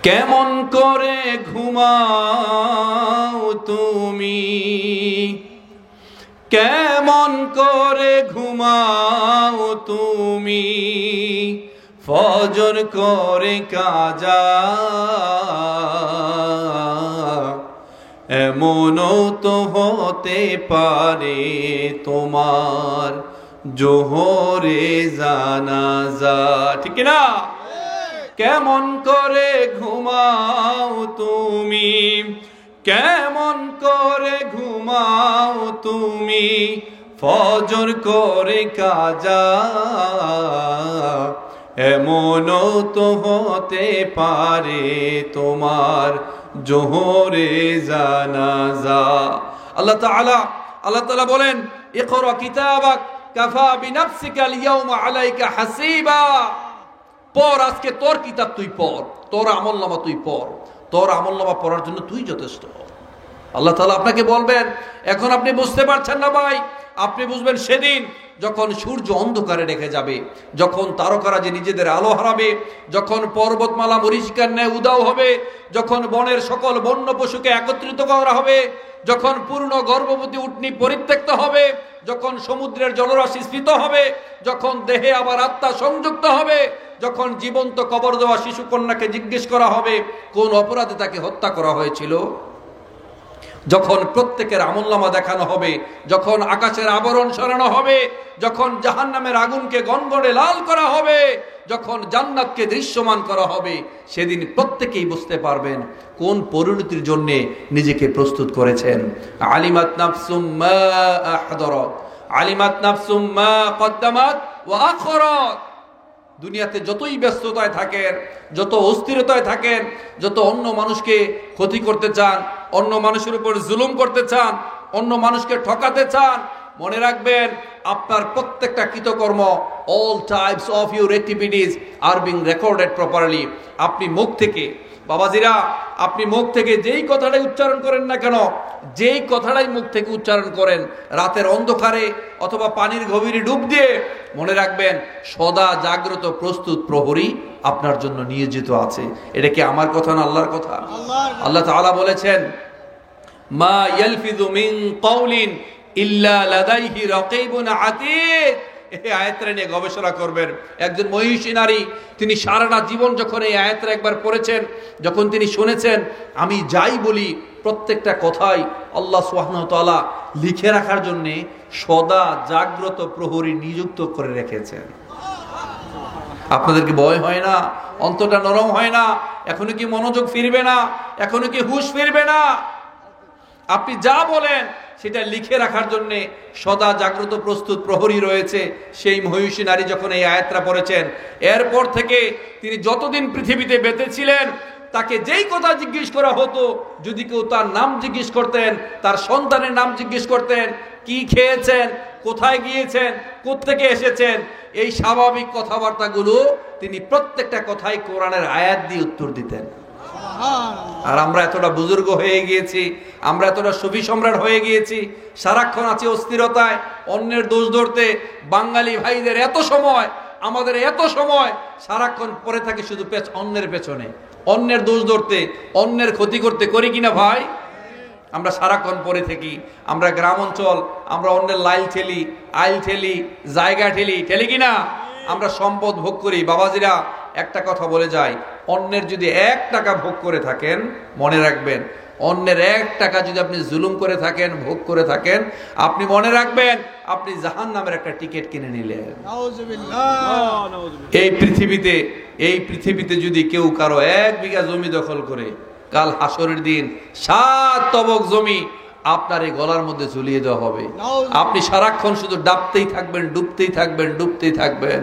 কেমন করে ঘুমাও তুমি, কেমন করে ঘুমাও তুমি, ফজর করে কাজা, এমনও তো হতে পারে তোমার জোহরে জানাজা, ঠিক না? কেমন করে ঘুমাও তুমি, কেমন করে ঘুমাও তুমি, ফজর করে কাজা, এমনও তো হতে পারে তোমার জোহরে জানাজা। আল্লাহ তাআলা বলেন, ইকরা কিতাবাক কাফা বিনাফসিকা আল-ইয়াওমা আলাইকা হাসিবা, পড়, আজকে তোর কিতাব তুই পড়, তোর আমলনামা তুই পড়, তোর আমলনামা পড়ার জন্য তুই যথেষ্ট। আল্লাহ তাআলা আপনাকে বলবেন। এখন আপনি বুঝতে পারছেন না ভাই, আপনি বুঝবেন সেদিন যখন সূর্য অন্ধকারে রেখে যাবে, যখন তারকারা যে নিজেদের আলো হারাবে, যখন পর্বতমালা মরীচিকার ন্যায় উদাও হবে, যখন বনের সকল বন্য পশুকে একত্রিত করা হবে, যখন পূর্ণ গর্ভবতী উটনি পরিত্যক্ত হবে, যখন সমুদ্রের জলরাশি স্ফীত হবে, যখন দেহে আবার আত্মা সংযুক্ত হবে, যখন জীবন্ত কবর দেওয়া শিশু কন্যাকে জিজ্ঞেস করা হবে কোন অপরাধে তাকে হত্যা করা হয়েছিল, যখন প্রত্যেকের আমলনামা দেখানো হবে, যখন আকাশের আবরণ সরানো হবে, যখন জাহান্নামের আগুনকে গনগনে লাল করা হবে, যখন জান্নাতকে দৃশ্যমান করা হবে, সেদিন প্রত্যেকেই বুঝতে পারবেন কোন পরিণতির জন্য নিজেকে প্রস্তুত করেছেন। আলিমাত নাফসুম মা আহদারাত, আলিমাত নাফসুম মা কদ্দামাত ওয়া আখরাত। দুনিয়াতে যতই ব্যস্ততায় থাকেন, যত অস্থিরতায় থাকেন, যত অন্য মানুষকে ক্ষতি করতে চান, অন্য মানুষের উপর জুলুম করতে চান, অন্য মানুষকে ঠকাতে চান, মনে রাখবেন আপনার প্রত্যেকটা কৃতকর্ম, all types of your activities are being recorded properly। আপনি মুখ থেকে, বাবাজিরা, আপনি মুখ থেকে যেই কথাটাই উচ্চারণ করেন না কেন, যেই কথাটাই মুখ থেকে উচ্চারণ করেন, রাতের অন্ধকারে অথবা পানির গভীরে ডুব দিয়ে, মনে রাখবেন সদা জাগ্রত প্রস্তুত প্রহরী আপনার জন্য নিয়োজিত আছে। এটা কি আমার কথা না আল্লাহর কথা? আল্লাহ তাআলা বলেছেন, মা ইয়ালফিযু মিন কাওলিন ইল্লা লাদাইহি রাকীবুন আতীদ। এই আয়াতটা নিয়ে গবেষণা করবেন। একজন মহিষী নারী, তিনি সারাটা জীবন যখন এই আয়াতটা একবার পড়েছেন, যখন তিনি শুনেছেন আমি যাই বলি প্রত্যেকটা কথাই আল্লাহ সুবহানাহু ওয়া তাআলা লিখে রাখার জন্য সদা জাগ্রত প্রহরী নিযুক্ত করে রেখেছেন। আপনাদের কি ভয় হয় না? অন্তরটা নরম হয় না? এখনো কি মনোযোগ ফিরবে না? এখনো কি হুঁশ ফিরবে না? আপনি যা বলেন সেটা লিখে রাখার জন্য সদা জাগ্রত প্রস্তুত প্রহরী রয়েছে। সেই মহিষী নারী যখন এই আয়াতটা পড়েছেন, এরপর থেকে তিনি যতদিন পৃথিবীতে বেঁচে ছিলেন, তাকে যেই কথা জিজ্ঞেস করা হতো, যদি কেউ তার নাম জিজ্ঞেস করতেন, তার সন্তানের নাম জিজ্ঞেস করতেন, কি খেয়েছেন, কোথায় গিয়েছেন, কোত্থেকে এসেছেন, এই স্বাভাবিক কথাবার্তাগুলো তিনি প্রত্যেকটা কথাই কোরআনের আয়াত দিয়ে উত্তর দিতেন। আর আমরা এতটা বুজুর্গ হয়ে গিয়েছি, আমরা এতটা সুফি সম্রাট হয়ে গিয়েছি, সারাক্ষণ আছি অস্থিরতায়, অন্যের দোষ ধরতে। বাঙালি ভাইদের এত সময়, আমাদের এত সময় সারাক্ষণ পরে থাকে শুধু অন্যের পেছনে, অন্যের দোষ ধরতে, অন্যের ক্ষতি করতে, করি কিনা ভাই? আমরা সারাক্ষণ পরে থাকি। আমরা গ্রাম অঞ্চল, আমরা অন্যের লাইল ঠেলি, আইল ঠেলি, জায়গা ঠেলি, ঠেলি কিনা? আমরা সম্পদ ভোগ করি। বাবাজিরা, একটা কথা বলে যাই, অন্যের যদি 1 টাকা ভোগ করে থাকেন, মনে রাখবেন অন্যের 1 টাকা যদি আপনি জুলুম করে থাকেন, ভোগ করে থাকেন, আপনি মনে রাখবেন আপনি জাহান্নামের একটা টিকিট কিনে নিলেন। এই পৃথিবীতে যদি কেউ কারো 1 বিঘা জমি দখল করে, কাল হাসরের দিন 7 তবক জমি আপনার এই গলার মধ্যে ঝুলিয়ে দেওয়া হবে। আপনি সারাক্ষণ শুধু ডাবতেই থাকবেন, ডুবতেই থাকবেন, ডুবতেই থাকবেন।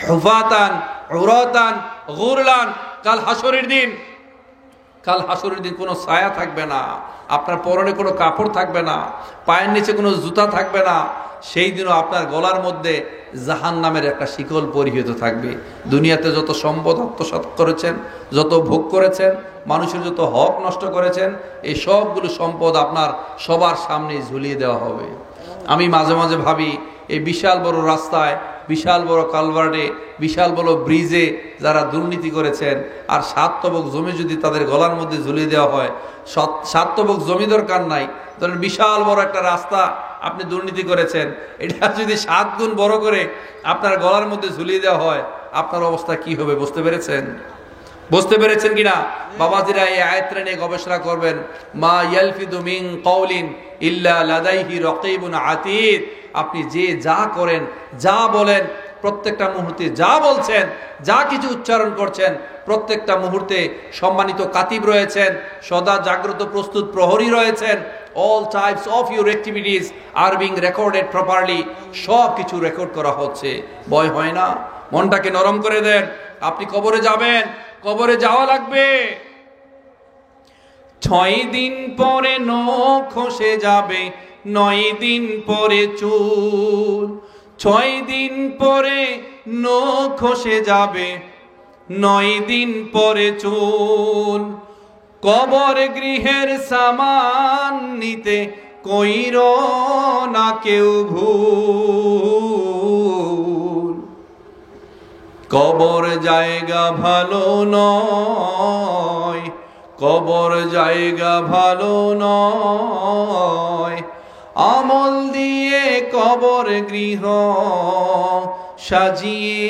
হুফাতান উরাতান গুরলান। কাল হাসরের দিন কোনো ছায়া থাকবে না, আপনার পরনে কোনো কাপড় থাকবে না, পায়ের নিচে কোনো জুতা থাকবে না। সেই দিনও আপনার গলার মধ্যে জাহান্নামের একটা শিকল পরিহিত থাকবে। দুনিয়াতে যত সম্পদ আত্মসাৎ করেছেন, যত ভোগ করেছেন, মানুষের যত হক নষ্ট করেছেন, এই সবগুলো সম্পদ আপনার সবার সামনে ঝুলিয়ে দেওয়া হবে। আমি মাঝে মাঝে ভাবি, এই বিশাল বড় রাস্তায়, বিশাল বড় কালভার্টে, বিশাল বড় ব্রিজে যারা দুর্নীতি করেছেন, আর 7 তবক জমি যদি তাদের গলার মধ্যে ঝুলিয়ে দেওয়া হয়, 7 তবক জমি দরকার নাই, ধরেন বিশাল বড় একটা রাস্তা আপনি দুর্নীতি করেছেন, এটা যদি 7 গুণ বড় করে আপনার গলার মধ্যে ঝুলিয়ে দেওয়া হয়, আপনার অবস্থা কি হবে? বুঝতে পেরেছেন? বুঝতে পেরেছেন কিনা? বাবাজিরা, এই আয়াতটা নিয়ে গবেষণা করবেন। মা ইয়ালফিদু মিন কাওলিন ইল্লা লাদাইহি রাকীবুন আতীদ। আপনি যে যা করেন, যা বলেন, প্রত্যেকটা মুহূর্তে যা বলছেন, যা কিছু উচ্চারণ করছেন, প্রত্যেকটা মুহূর্তে সম্মানিত কাতিব রয়েছেন, সদা জাগ্রত প্রস্তুত প্রহরী রয়েছেন। all types of your activities are being recorded properly। সব কিছু রেকর্ড করা হচ্ছে। ভয় হয় না? মনটাকে নরম করে দেন। আপনি কবরে যাবেন, কবরে যাওয়া লাগবে। 6 দিন পরে নখ খসে যাবে, 9 দিন পরে চুল। 6 দিন পরে নখ খসে যাবে, 9 দিন পরে চুল। কবর গৃহের সামান নিতে কইরো না কেউ ভুল। কবর জায়গা ভালো নয়, কবর জায়গা ভালো নয়, আমল দিয়ে কবর গৃহ সাজিয়ে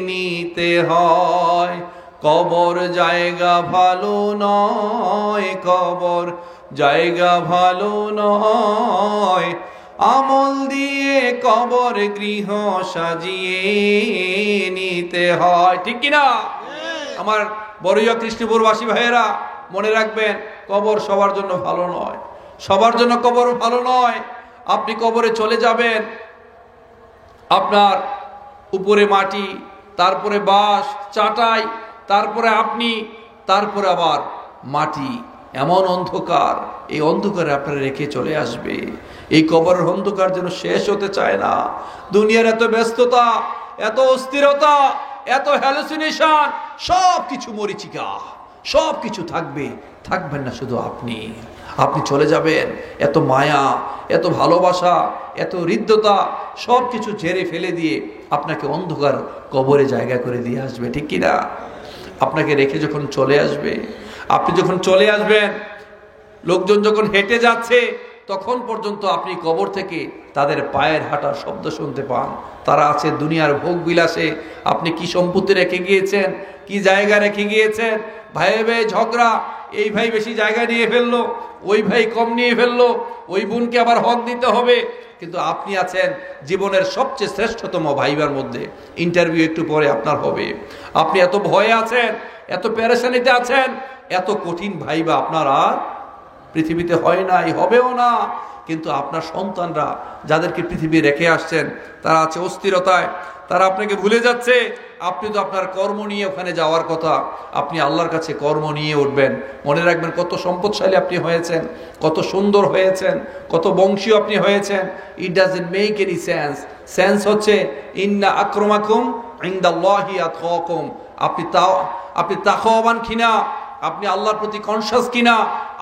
নিতে হয়। কবর জায়গা ভালো নয়, কবর জায়গা ভালো নয়, আমল দিয়ে কবর গৃহ সাজিয়ে নিতে হয়। ঠিক কিনা? আমার বড়ইয়া কৃষ্ণপুরবাসী ভাইয়েরা মনে রাখবেন, কবর সবার জন্য ভালো নয়, সবার জন্য কবর ভালো নয়। আপনি কবরে চলে যাবেন, আপনার উপরে মাটি, তারপরে বাঁশ চাটাই, তারপরে আপনি, তারপরে আবার মাটি, এমন অন্ধকার, এই অন্ধকারে আপনারা রেখে চলে আসবে। এই কবরের অন্ধকার যেন শেষ হতে চায় না। দুনিয়ার এত ব্যস্ততা, এত অস্থিরতা, এত হ্যালুসিনেশন, সব কিছু মরিচিকা, সব কিছু থাকবে, থাকবেন না শুধু আপনি। আপনি চলে যাবেন, এত মায়া, এত ভালোবাসা, এত হৃদ্যতা সব কিছু ঝেড়ে ফেলে দিয়ে আপনাকে অন্ধকার কবরে জায়গা করে দিয়ে আসবে। ঠিক কিনা? আপনাকে রেখে যখন চলে আসবে, আপনি যখন চলে আসবেন, লোকজন যখন হেঁটে যাচ্ছে তখন পর্যন্ত আপনি কবর থেকে তাদের পায়ের হাঁটার শব্দ শুনতে পান। তারা আছে দুনিয়ার ভোগ বিলাসে। আপনি কি সম্পত্তি রেখে গিয়েছেন, কি জায়গা রেখে গিয়েছেন, ভাইয়ে ভাই ঝগড়া, এই ভাই বেশি জায়গা নিয়ে ফেললো, ওই ভাই কম নিয়ে ফেললো, ওই বোনকে আবার হক দিতে হবে। কিন্তু আপনি আছেন জীবনের সবচেয়ে শ্রেষ্ঠতম ভাইবার মধ্যে। ইন্টারভিউ একটু পরে আপনার হবে। আপনি এত ভয়ে আছেন, এত পেরেশানিতে আছেন, এত কঠিন ভাইবা আপনার আর পৃথিবীতে হয় নাই, হবেও না। কিন্তু আপনার সন্তানরা যাদেরকে পৃথিবী রেখে আসছেন, তারা আছে অস্থিরতায়, তারা আপনাকে ভুলে যাচ্ছে। আপনি তো আপনার কর্ম নিয়ে ওখানে যাওয়ার কথা, আপনি আল্লাহর কাছে কর্ম নিয়ে উঠবেন। মনে রাখবেন কত সম্পদশালী আপনি হয়েছেন, কত সুন্দর হয়েছেন, কত বংশীয় আপনি হয়েছেন। It doesn't make any sense. Sense হচ্ছে ইন্না আক্রমাকুম ইনদাল্লাহি আতকাকুম। আপনি তাকওয়াবান কিনা, আপনি আল্লাহর প্রতি কনসাস কিনা,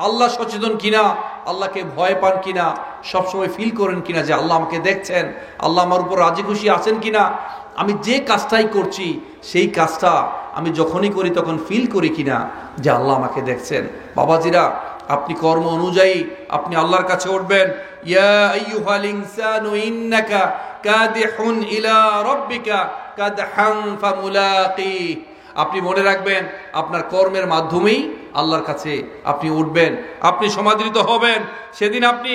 আল্লাহ সচেতন কিনা, আল্লাহকে ভয় পান কিনা, সবসময় ফিল করেন কিনা যে আল্লাহ আমাকে দেখছেন, আল্লাহ আমার উপর রাজি খুশি আছেন কিনা, আমি যে কাজটাই করছি সেই কাজটা আমি যখনই করি তখন ফিল করি কিনা যে আল্লাহ আমাকে দেখছেন। বাবাজিরা, আপনি কর্ম অনুযায়ী আপনি আল্লাহর কাছে উঠবেন। ইয়া আইয়ুহাল ইনসানু ইন্নাকা কাদিহুন ইলা রাব্বিকা কাদহান ফামুলাকি। আপনি মনে রাখবেন, আপনার কর্মের মাধ্যমেই আল্লাহর কাছে আপনি উঠবেন, আপনি সমাদৃত হবেন। সেদিন আপনি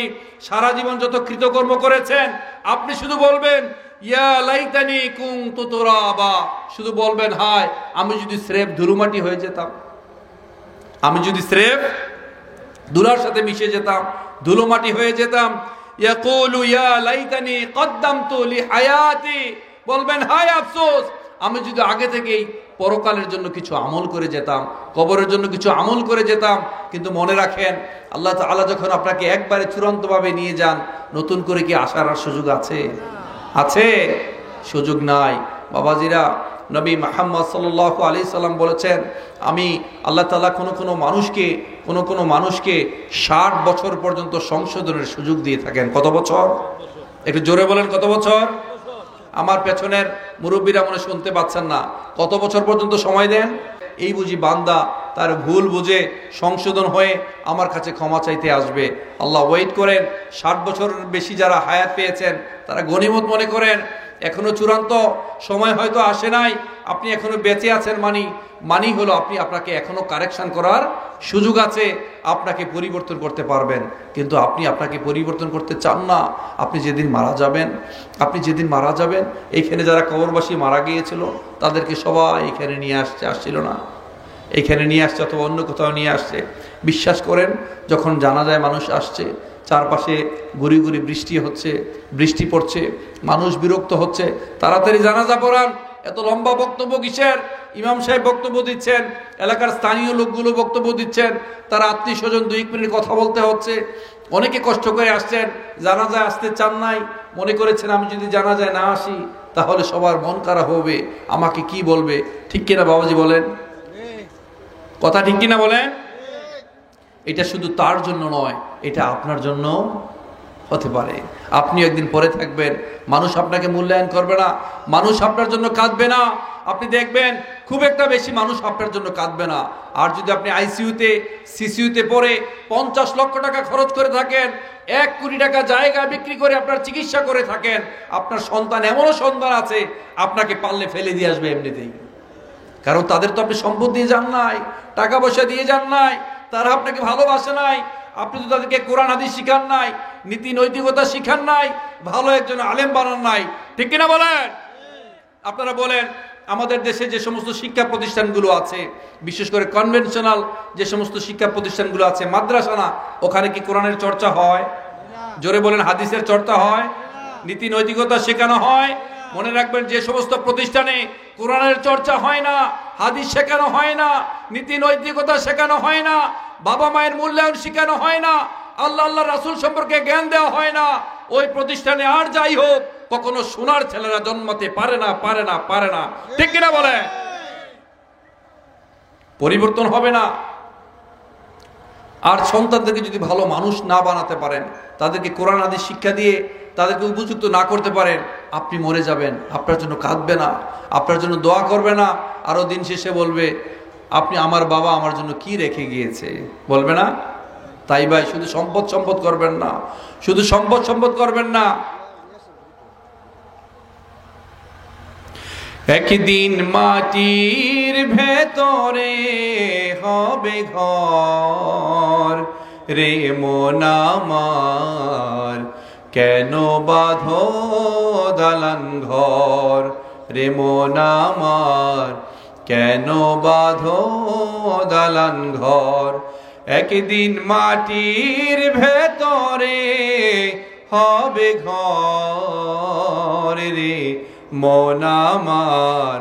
সারা জীবন যত কৃতকর্ম করেছেন, আপনি শুধু বলবেন ইয়া লাইতানি কুনতু তুরাবা, শুধু বলবেন হায় আমি যদি স্রেফ ধুলোমাটি হয়ে যেতাম, আমি যদি স্রেফ ধুলার সাথে মিশে যেতাম, ধুলোমাটি হয়ে যেতাম। ইয়াকুলু ইয়া লাইতানি কদ্দামতু লিহায়াতি, বলবেন হায় আফসোস আমি যদি আগে থেকেই পরকালের জন্য কিছু আমল করে যেতাম, কবরের জন্য কিছু আমল করে যেতাম। কিন্তু মনে রাখেন, আল্লাহ তাআলা যখন আপনাকে একবারে চূড়ান্তভাবে নিয়ে যান, নতুন করে কি আসার আর সুযোগ আছে? আছে? সুযোগ নাই। বাবাজিরা, নবী মুহাম্মদ সাল্লাল্লাহু আলাইহি সাল্লাম বলেছেন, আমি আল্লাহ তাআলা কোনো মানুষকে 60 বছর পর্যন্ত সংশোধনের সুযোগ দিয়ে থাকেন। কত বছর? একটু জোরে বলেন, কত বছর? আমার পেছনের মুরব্বীরা মনে শুনতে পাচ্ছেন না। কত বছর পর্যন্ত সময় দেন? এই বুঝি বান্দা তার ভুল বুঝে সংশোধন হয়ে আমার কাছে ক্ষমা চাইতে আসবে। আল্লাহ ওয়েট করেন। 60 বছর বেশি যারা হায়াত পেয়েছেন তারা গনিমত মনে করেন। এখনো চূড়ান্ত সময় হয়তো আসে নাই, আপনি এখনো বেঁচে আছেন, মানি হলো আপনাকে এখনো কারেকশন করার সুযোগ আছে, আপনাকে পরিবর্তন করতে পারবেন। কিন্তু আপনি আপনাকে পরিবর্তন করতে চান না। আপনি যেদিন মারা যাবেন, এইখানে যারা কবরবাসী মারা গিয়েছিল তাদেরকে সবাই এখানে নিয়ে আসছিল না, এখানে নিয়ে আসছে অথবা অন্য কোথাও নিয়ে আসছে। বিশ্বাস করেন, যখন জানাজায় মানুষ আসছে, চারপাশে গুড়ি গুড়ি বৃষ্টি পড়ছে, মানুষ বিরক্ত হচ্ছে, তাড়াতাড়ি জানাজা পড়ান, এত লম্বা বক্তব্য কিসের? ইমাম সাহেব বক্তব্য দিচ্ছেন, এলাকার স্থানীয় লোকগুলো বক্তব্য দিচ্ছেন, তারা আত্মীয় স্বজন 2 মিনিট কথা বলতে হচ্ছে। অনেকে কষ্ট করে আসছেন, জানাজায় আসতে চান নাই, মনে করেছেন আমি যদি জানাজায় না আসি তাহলে সবার মন খারাপ হবে, আমাকে কি বলবে। ঠিক কিনা বাবাজি বলেন? কথা ঠিক কিনা বলেন? এটা শুধু তার জন্য নয়, এটা আপনার জন্য হতে পারে। আপনি একদিন পরে থাকবেন, মানুষ আপনাকে মূল্যায়ন করবে না, মানুষ আপনার জন্য কাঁদবে না। আপনি দেখবেন খুব একটা বেশি মানুষ আপনার জন্য কাঁদবে না। আর যদি আপনি আইসিইউতে সিসিইউতে পড়ে 50 লক্ষ টাকা খরচ করে থাকেন, 1 কোটি টাকা জায়গা বিক্রি করে আপনার চিকিৎসা করে থাকেন, আপনার সন্তান, এমনও সন্তান আছে আপনাকে পারলে ফেলে দিয়ে আসবে এমনিতেই। কারণ তাদের তো আপনি সম্পদ দিয়ে যান নাই, টাকা পয়সা দিয়ে যান নাই, তারা আপনাকে ভালোবাসে নাই। আপনি তো তাদেরকে কোরআন হাদিস শিখান নাই, নীতি নৈতিকতা শিখান নাই, ভালো একজন আলেম বানান নাই, ঠিক কিনা বলেন? আপনারা বলেন আমাদের দেশে যে সমস্ত শিক্ষা প্রতিষ্ঠানগুলো আছে, বিশেষ করে কনভেনশনাল যে সমস্ত শিক্ষা প্রতিষ্ঠানগুলো আছে, মাদ্রাসা না, ওখানে কি কোরআনের চর্চা হয়? জোরে বলেন, হাদিসের চর্চা হয়? নীতি নৈতিকতা শেখানো হয়? মনে রাখবেন, যে সমস্ত প্রতিষ্ঠানে কোরআনের চর্চা হয় না, হাদিস শেখানো হয় না, নীতি নৈতিকতা শেখানো হয় না, বাবা মায়ের মূল্যায়ন শেখানো হয় না, আল্লাহ আল্লাহ রাসূল সম্পর্কে জ্ঞান দেওয়া হয় না, ওই প্রতিষ্ঠানে আর যাই হোক কখনো সোনার ছেলেরা জন্মাতে পারে না, পারে না, পারে না, ঠিক কিনা বলে? পরিবর্তন হবে না। আর সন্তানদেরকে যদি ভালো মানুষ না বানাতে পারেন, তাদেরকে কোরআন হাদিস শিক্ষা দিয়ে তাদেরকে উপযুক্ত না করতে পারেন, আপনি মরে যাবেন, আপনার জন্য কাঁদবে না, আপনার জন্য দোয়া করবে না, আরো দিন শেষে বলবে আপনি, আমার বাবা আমার জন্য কি রেখে গিয়েছে, বলবে না? তাই ভাই, শুধু সম্পদ সম্পদ করবেন না, শুধু সম্পদ সম্পদ করবেন না। একদিন মাটির ভেতরে হবে ঘর, রে মন আমার কেন বাঁধো দালান ঘর, রে মন আমার কেন বাঁধো দালান ঘর। একদিন মাটির ভেতরে হবে ঘর, রে মন আমার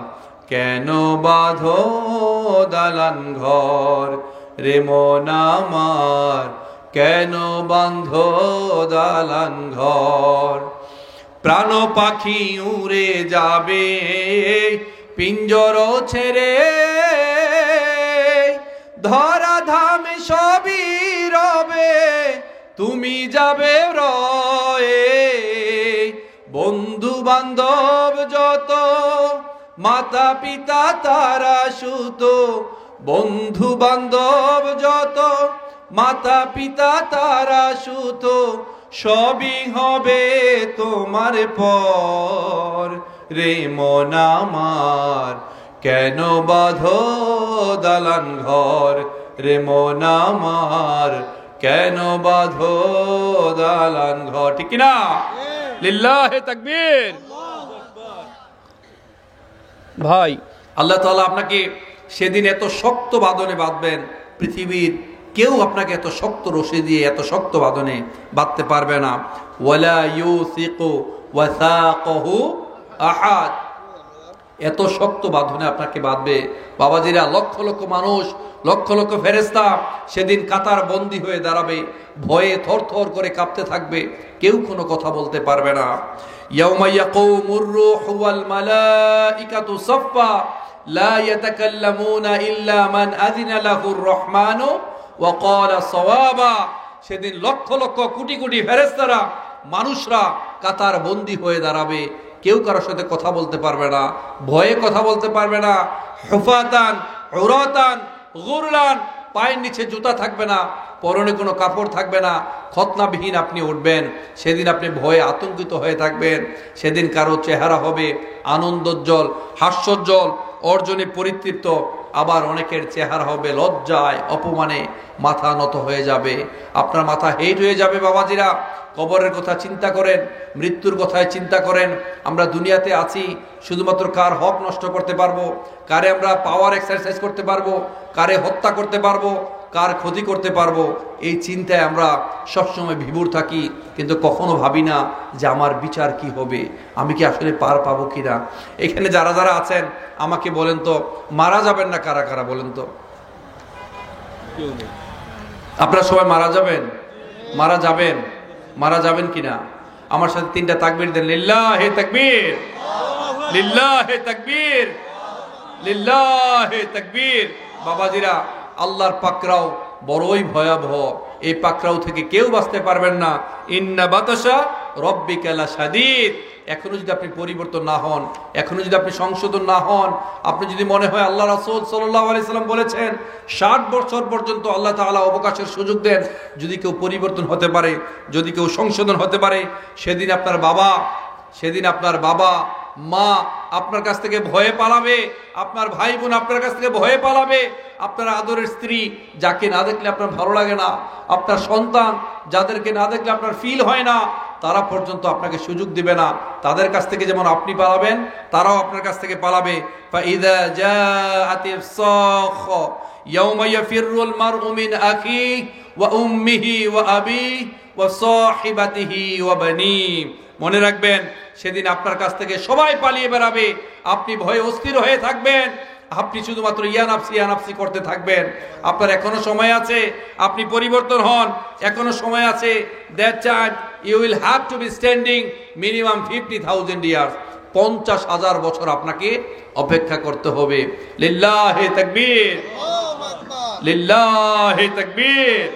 কেন বাঁধো দালান ঘর, রে মন আমার কেন বাঁধো দালান ঘর। প্রাণ পাখি উড়ে যাবে পিঞ্জর ছেড়ে, ধরা ধাম সবই রবে, তুমি যাবে রয়ে। বন্ধু বান্ধব যত, মাতা পিতা তারা সুত, বন্ধু বান্ধব যত, মাতা পিতা তারা সুত, সবই হবে তোমার পর, রে মন আমার কেন বাঁধো দালান ঘর, রে মন আমার কেন বাঁধো দালান ঘর, ঠিক কিনা? লিল্লাহে তাকবীর। ভাই, আল্লাহ তাআলা আপনাকে সেদিন এত শক্ত বাঁধনে বাঁধবেন, পৃথিবীর কেউ আপনাকে এত শক্ত রশি দিয়ে এত শক্ত বাঁধনে বাঁধতে পারবে না। ওয়ালা ইউসিকু ওয়াসাকাহু আহাদ, এত শক্ত বাঁধনে আপনাকে বাঁধবে। বাবাজিরা, লক্ষ লক্ষ মানুষ, লক্ষ লক্ষ ফেরেশতা সেদিন কাতার বন্দী হয়ে দাঁড়াবে, ভয়ে থরথর করে কাঁপতে থাকবে, কেউ কোনো কথা বলতে পারবে না। ইয়াউমা ইয়াকুমুর রূহু ওয়াল মালাইকাতু সাফফা লা ইয়াতাকাল্লামুনা ইল্লা মান আযিনা লাহুর রহমানু ওয়া ক্বালা সাওয়াবা। সেদিন লক্ষ লক্ষ কোটি কোটি ফেরেশতারা, মানুষরা কাতার বন্দী হয়ে দাঁড়াবে, কেউ কারোর সাথে কথা বলতে পারবে না, ভয়ে কথা বলতে পারবে না। হুফাতান উরাতান গুরলান, পায়ের নিচে জুতা থাকবে না, পরনে কোনো কাপড় থাকবে না, খতনাবিহীন আপনি উঠবেন। সেদিন আপনি ভয়ে আতঙ্কিত হয়ে থাকবেন। সেদিন কারো চেহারা হবে আনন্দোজ্জ্বল, হাস্যোজ্জ্বল, অর্জনে পরিতৃপ্ত, আবার অনেকের চেহারা হবে লজ্জায়, অপমানে মাথা নত হয়ে যাবে, আপনার মাথা হেট হয়ে যাবে। বাবাজিরা, কবরের কথা চিন্তা করেন, মৃত্যুর কথায় চিন্তা করেন। আমরা দুনিয়াতে আছি শুধুমাত্র কার হক নষ্ট করতে পারবো, কারে আমরা পাওয়ার এক্সারসাইজ করতে পারবো, কারে হত্যা করতে পারবো, কার ক্ষতি করতে পারবো, এই চিন্তায় আমরা সবসময় বিভোর থাকি, কিন্তু কখনো ভাবি না যে আমার বিচার কি হবে, আমি কি আসলে পার পাবো কিনা। এখানে যারা যারা আছেন আমাকে বলেন তো, মারা যাবেন না কারা কারা বলেন তো? আপনারা সবাই মারা যাবেন? মারা যাবেন? মারা যাবেন কিনা? আমার সাথে 3টা তাকবীর দেন। লিল্লাহে তাকবীর, লিল্লাহে তাকবীর, লিল্লাহে তাকবীর। বাবাজিরা, আল্লাহর পাকরাও বড়ই ভয়াবহ। এই পাকড়াও থেকে কেউ বাঁচতে পারবেন না। ইন্না বাতাসা রব্বিকা লাশাদীদ। এখনো যদি আপনি পরিবর্তন না হন, এখনো যদি আপনি সংশোধন না হন, আপনি যদি মনে হয় আল্লাহ রাসূল সাল্লাল্লাহু আলাইহি সাল্লাম বলেছেন 60 বছর পর্যন্ত আল্লাহ তাআলা অবকাশের সুযোগ দেন, যদি কেউ পরিবর্তন হতে পারে, যদি কেউ সংশোধন হতে পারে, সেদিন আপনার বাবা মা আপনার কাছ থেকে ভয়ে পালাবে, আপনার ভাই বোন আপনার কাছ থেকে ভয়ে পালাবে, আপনার আদরের স্ত্রী যাকে না দেখলে আপনার ভালো লাগে না, আপনার সন্তান যাদেরকে না দেখলে আপনার ফিল হয় না, তারা পর্যন্ত আপনাকে সুযোগ দিবে না। তাদের কাছ থেকে যেমন আপনি পালাবেন, তারাও আপনার কাছ থেকে পালাবে। ফাইদা জাআতিস সাখ ইয়াওমা ইয়াফিরুল মারউ মিন আখিহি ওয়া উম্মিহি ওয়া আবিহি ওয়া সাহিবাতিহি ওয়া বানিহি। মনে রাখবেন, সেদিন আপনার কাছ থেকে সবাই পালিয়ে বেড়াবে, আপনি ভয়ে অস্থির হয়ে থাকবেন, আপনি শুধুমাত্র ইয়ানাফসি করতে থাকবেন। আপনার এখনো সময় আছে, আপনি পরিবর্তন হন, এখনো সময় আছে। That time you will have to be standing minimum 50,000 years, 50,000 বছর আপনাকে অপেক্ষা করতে হবে। লিল্লাহি তাকবীর, লিল্লাহি তাকবীর।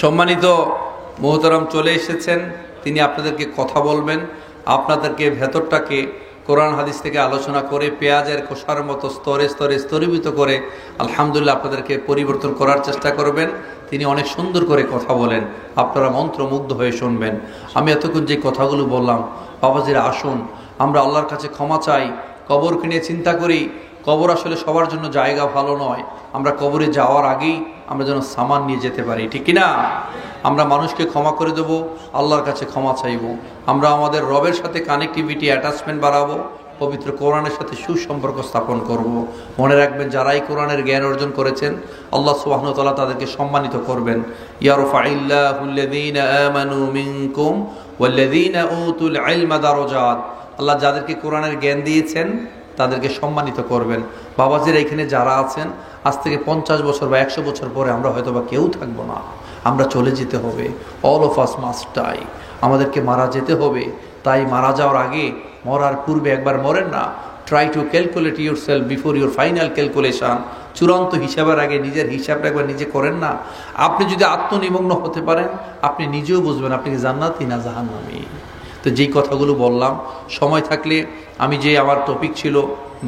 সম্মানিত মোহতারাম চলে এসেছেন, তিনি আপনাদেরকে কথা বলবেন, আপনাদেরকে ভেতরটাকে কোরআন হাদিস থেকে আলোচনা করে পেঁয়াজের খোসার মতো স্তরে স্তরে স্তরীভূত করে আলহামদুলিল্লাহ আপনাদেরকে পরিবর্তন করার চেষ্টা করবেন। তিনি অনেক সুন্দর করে কথা বলেন, আপনারা মন্ত্রমুগ্ধ হয়ে শুনবেন। আমি এতক্ষণ যে কথাগুলো বললাম, বাবাজিরা আসুন আমরা আল্লাহর কাছে ক্ষমা চাই। কবরকে নিয়ে চিন্তা করি, কবর আসলে সবার জন্য জায়গা ভালো নয়। আমরা কবরে যাওয়ার আগেই আমরা যেন সামান নিয়ে যেতে পারি, ঠিক কিনা? আমরা মানুষকে ক্ষমা করে দেব, আল্লাহর কাছে ক্ষমা চাইব। আমরা আমাদের রবের সাথে কানেক্টিভিটি, অ্যাটাচমেন্ট বাড়াবো, পবিত্র কোরআনের সাথে সুসম্পর্ক স্থাপন করব। মনে রাখবেন, যারাই কোরআনের জ্ঞান অর্জন করেছেন আল্লাহ সুবহানাহু ওয়া তাআলা তাদেরকে সম্মানিত করবেন। ইয়ারফাইল্লাহুল্লাযীনা আমানু মিনকুম ওয়াল্লাযীনা উতুল ইলমা দারাজাত। আল্লাহ যাদেরকে কোরআনের জ্ঞান দিয়েছেন তাদেরকে সম্মানিত করবেন। বাবাজিরা এখানে যারা আছেন, আজ থেকে 50 বছর বা 100 বছর পরে আমরা হয়তো বা কেউ থাকবো না, আমরা চলে যেতে হবে। All of us must die, আমাদেরকে মারা যেতে হবে। তাই মারা যাওয়ার আগে, মরার পূর্বে একবার মরেন না। Try to calculate your self before your final calculation. চূড়ান্ত হিসাবের আগে নিজের হিসাবটা একবার নিজে করেন না। আপনি যদি আত্মনিমগ্ন হতে পারেন, আপনি নিজেও বুঝবেন আপনি কি জান্নাতি না জাহান্নামী। তো যেই কথাগুলো বললাম, সময় থাকলে আমি যে আমার টপিক ছিল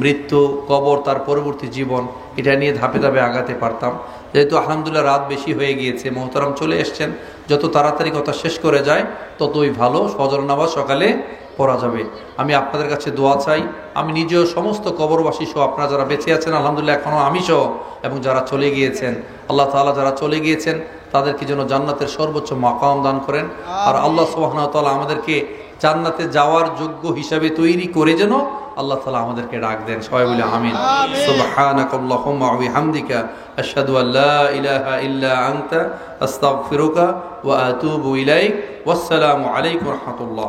মৃত্যু, কবর, তার পরবর্তী জীবন, এটা নিয়ে ধাপে ধাপে আগাতে পারতাম। যেহেতু আলহামদুলিল্লাহ রাত বেশি হয়ে গিয়েছে, মোহতারাম চলে এসছেন, যত তাড়াতাড়ি কথা শেষ করে যায় ততই ভালো। ফজর নামাজ সকালে পড়া যাবে। আমি আপনাদের কাছে দোয়া চাই, আমি নিজেও সমস্ত কবরবাসী সহ আপনারা যারা বেঁচে আছেন আলহামদুলিল্লাহ এখনও আমি সহ, এবং যারা চলে গিয়েছেন আল্লাহ তাআলা যারা চলে গিয়েছেন তাদেরকে যেন জান্নাতের সর্বোচ্চ মাকাম দান করেন। আর আল্লাহ সুবহানাহু ওয়া তাআলা আমাদেরকে জান্নাতে যাওয়ার যোগ্য হিসাবে তৈরি করে যেন আল্লাহ তাআলা আমাদেরকে ডাক দেন। সবাই বলে আমিন। সুবহানাকাল্লাহুম্মা ওয়া বিহামদিকা আশহাদু আল্লা ইলাহা ইল্লা আনতা আস্তাগফিরুকা ওয়া আতুবু ইলাইক। ওয়াসসালামু আলাইকুম ওয়া রাহমাতুল্লাহ।